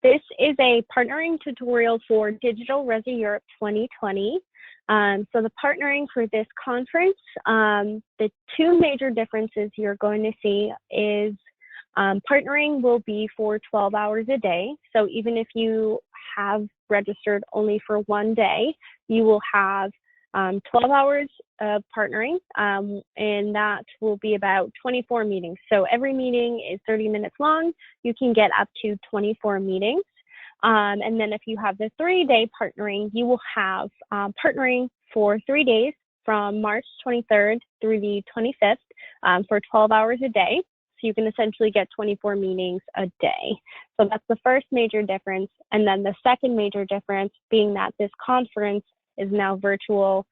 This is a partnering tutorial for Digital RESI Europe 2020. So the partnering for this conference, the two major differences you're going to see is partnering will be for 12 hours a day. So even if you have registered only for one day, you will have 12 hours of partnering, and that will be about 24 meetings. So every meeting is 30 minutes long. You can get up to 24 meetings. And then if you have the 3-day partnering, you will have partnering for 3 days from March 23rd through the 25th for 12 hours a day. So you can essentially get 24 meetings a day. So that's the first major difference. And then the second major difference, being that this conference is now virtual,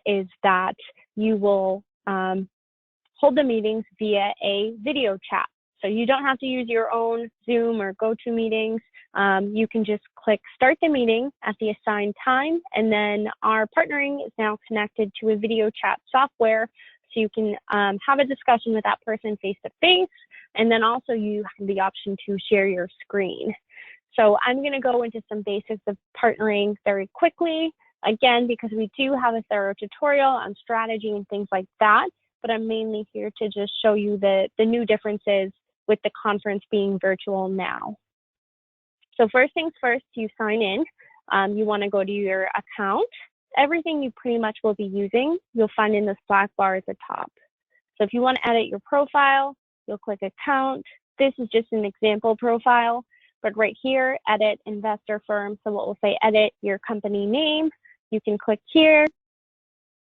is that you will hold the meetings via a video chat. So you don't have to use your own Zoom or GoToMeetings. You can just click start the meeting at the assigned time, and then our partnering is now connected to a video chat software, so you can have a discussion with that person face to face, and then also you have the option to share your screen. So I'm going to go into some basics of partnering very quickly, again, because we do have a thorough tutorial on strategy and things like that, but I'm mainly here to just show you the new differences with the conference being virtual now. So first things first, you sign in. You want to go to your account. Everything you pretty much will be using, you'll find in this black bar at the top. So if you want to edit your profile, you'll click account. This is just an example profile, but right here, edit investor firm. So what we'll say, edit your company name. You can click here,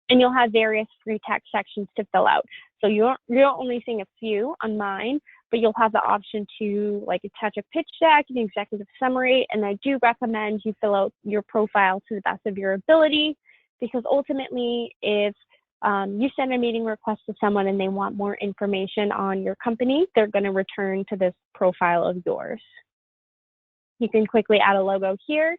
and you'll have various free text sections to fill out. So you're only seeing a few on mine, but you'll have the option to like attach a pitch deck, an executive summary, and I do recommend you fill out your profile to the best of your ability, because ultimately if you send a meeting request to someone and they want more information on your company, they're going to return to this profile of yours. You can quickly add a logo here,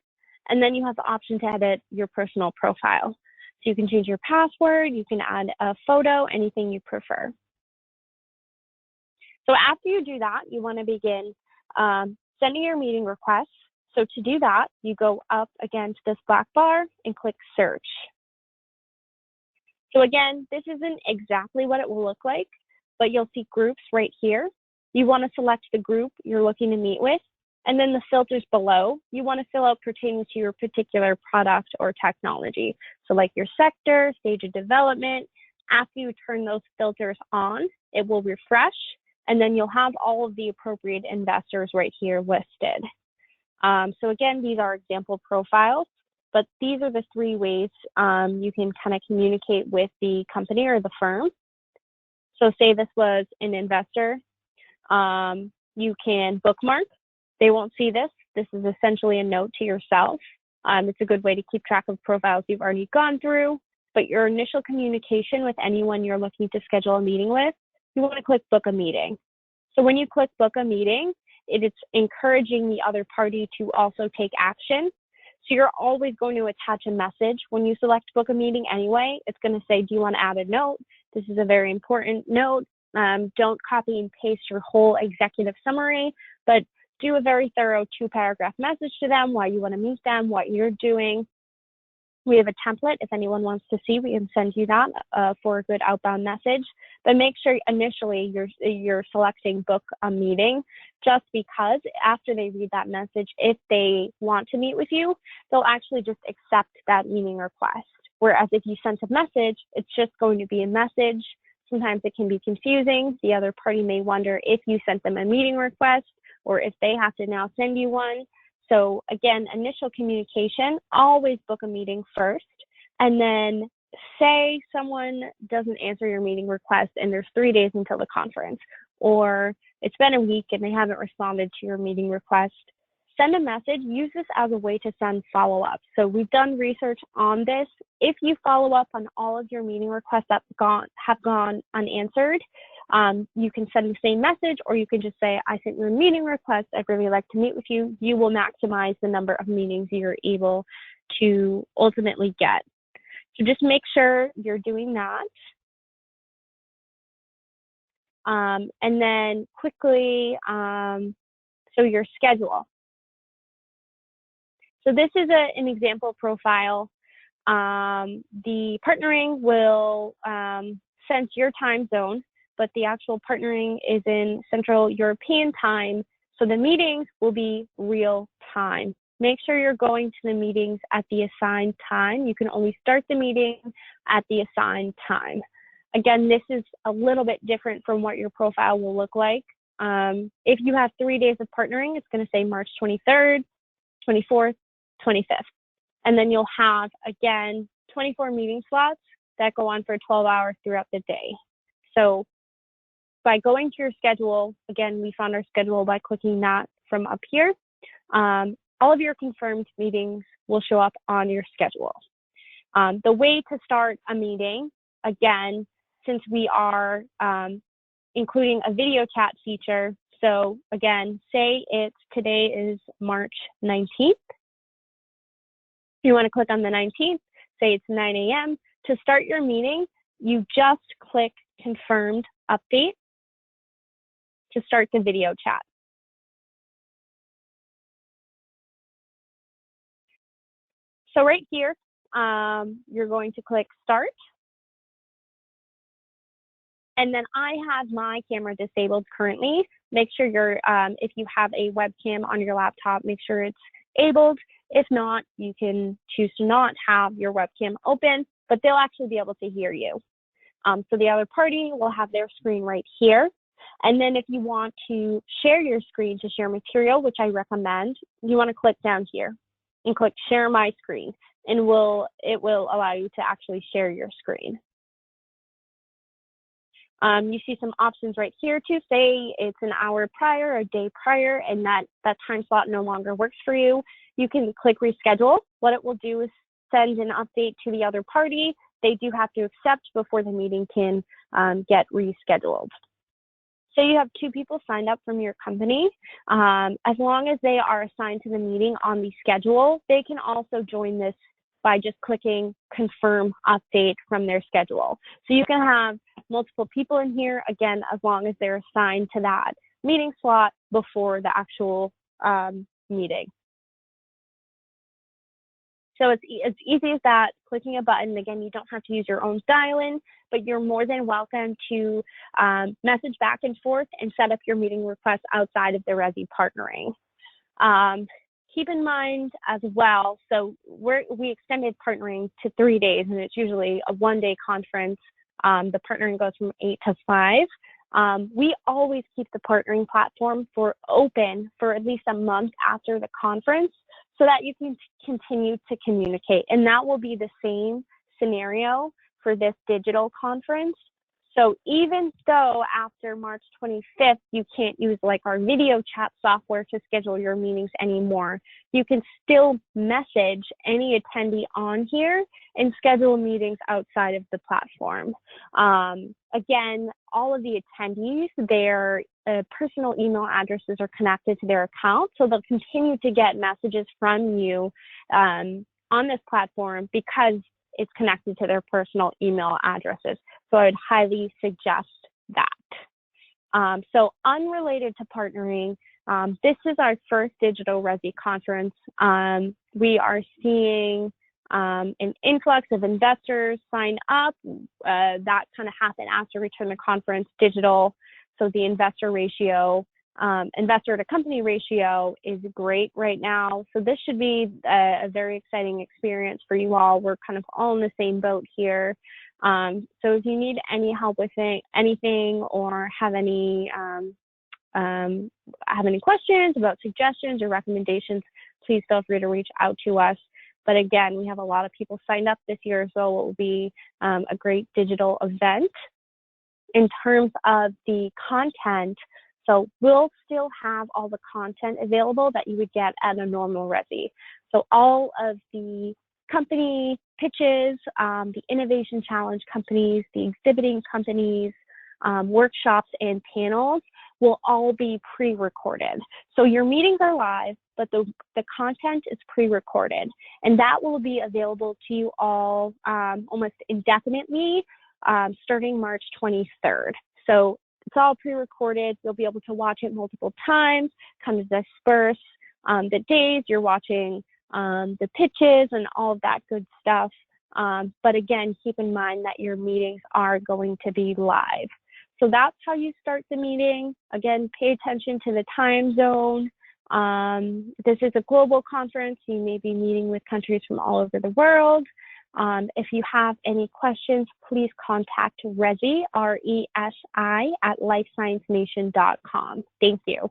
and then you have the option to edit your personal profile. So you can change your password, you can add a photo, anything you prefer. So after you do that, you want to begin sending your meeting requests. So to do that, you go up again to this black bar and click search. So again, this isn't exactly what it will look like, but you'll see groups right here. You want to select the group you're looking to meet with, and then the filters below, you want to fill out pertaining to your particular product or technology. So like your sector, stage of development. After you turn those filters on, it will refresh, and then you'll have all of the appropriate investors right here listed. So again, these are example profiles, but these are the 3 ways you can kind of communicate with the company or the firm. So say this was an investor, you can bookmark. They won't see this. This is essentially a note to yourself. It's a good way to keep track of profiles you've already gone through, but your initial communication with anyone you're looking to schedule a meeting with, you want to click book a meeting. So when you click book a meeting, it's encouraging the other party to also take action. So you're always going to attach a message when you select book a meeting anyway. It's going to say, do you want to add a note? This is a very important note. Don't copy and paste your whole executive summary, but do a very thorough 2-paragraph message to them, why you want to meet them, what you're doing. We have a template. If anyone wants to see, we can send you that for a good outbound message. But make sure initially you're selecting book a meeting, just because after they read that message, if they want to meet with you, they'll actually just accept that meeting request. Whereas if you sent a message, it's just going to be a message. Sometimes it can be confusing. The other party may wonder if you sent them a meeting request or if they have to now send you one. So again, initial communication, always book a meeting first, and then say someone doesn't answer your meeting request and there's 3 days until the conference, or it's been a week and they haven't responded to your meeting request. Send a message. Use this as a way to send follow-up. So we've done research on this. If you follow up on all of your meeting requests that have gone unanswered, you can send the same message, or you can just say, I sent you a meeting request. I'd really like to meet with you. You will maximize the number of meetings you're able to ultimately get. So just make sure you're doing that. And then quickly, so your schedule. So this is an example profile. The partnering will sense your time zone, but the actual partnering is in Central European time, so the meetings will be real time. Make sure you're going to the meetings at the assigned time. You can only start the meeting at the assigned time. Again, this is a little bit different from what your profile will look like. If you have 3 days of partnering, it's going to say March 23rd, 24th, 25th. And then you'll have, again, 24 meeting slots that go on for 12 hours throughout the day. So by going to your schedule, again, we found our schedule by clicking that from up here. All of your confirmed meetings will show up on your schedule. The way to start a meeting, again, since we are including a video chat feature, so again, say today is March 19th. You want to click on the 19th, say it's 9 a.m. To start your meeting, you just click confirmed update to start the video chat. So right here, you're going to click start. And then I have my camera disabled currently. Make sure if you have a webcam on your laptop, make sure it's enabled. If not, you can choose to not have your webcam open, but they'll actually be able to hear you. So the other party will have their screen right here. And then if you want to share your screen to share material, which I recommend, you want to click down here and click share my screen, and it will allow you to actually share your screen. You see some options right here to say it's an hour prior, a day prior, and that time slot no longer works for you. You can click reschedule. What it will do is send an update to the other party. They do have to accept before the meeting can get rescheduled. So you have 2 people signed up from your company. As long as they are assigned to the meeting on the schedule, they can also join this by just clicking confirm update from their schedule. So you can have multiple people in here, again, as long as they're assigned to that meeting slot before the actual meeting. So it's easy as that, clicking a button. Again, you don't have to use your own dial-in, but you're more than welcome to message back and forth and set up your meeting requests outside of the RESI partnering. Keep in mind as well, so we extended partnering to 3 days, and it's usually a 1-day conference. The partnering goes from 8 to 5. We always keep the partnering platform open for at least a month after the conference so that you can continue to communicate. And that will be the same scenario for this digital conference. So even though after March 25th, you can't use like our video chat software to schedule your meetings anymore, you can still message any attendee on here and schedule meetings outside of the platform. Again, all of the attendees, their personal email addresses are connected to their account, so they'll continue to get messages from you on this platform because it's connected to their personal email addresses. So I would highly suggest that. So unrelated to partnering, this is our first digital RESI conference. We are seeing an influx of investors sign up. That kind of happened after return to conference digital. So the investor to company ratio is great right now. So this should be a very exciting experience for you all. We're kind of all in the same boat here. So if you need any help with anything or have any questions about suggestions or recommendations, please feel free to reach out to us. But again, we have a lot of people signed up this year, so it will be a great digital event. In terms of the content, so we'll still have all the content available that you would get at a normal RESI. So all of the company pitches, the innovation challenge companies, the exhibiting companies, workshops and panels will all be pre-recorded. So your meetings are live, but the content is pre-recorded, and that will be available to you all almost indefinitely starting March 23rd. So it's all pre-recorded. You'll be able to watch it multiple times, kind of disperse the days you're watching the pitches and all of that good stuff. But again, keep in mind that your meetings are going to be live. So that's how you start the meeting. Again, pay attention to the time zone. This is a global conference. You may be meeting with countries from all over the world. If you have any questions, please contact RESI, RESI, at lifesciencenation.com. Thank you.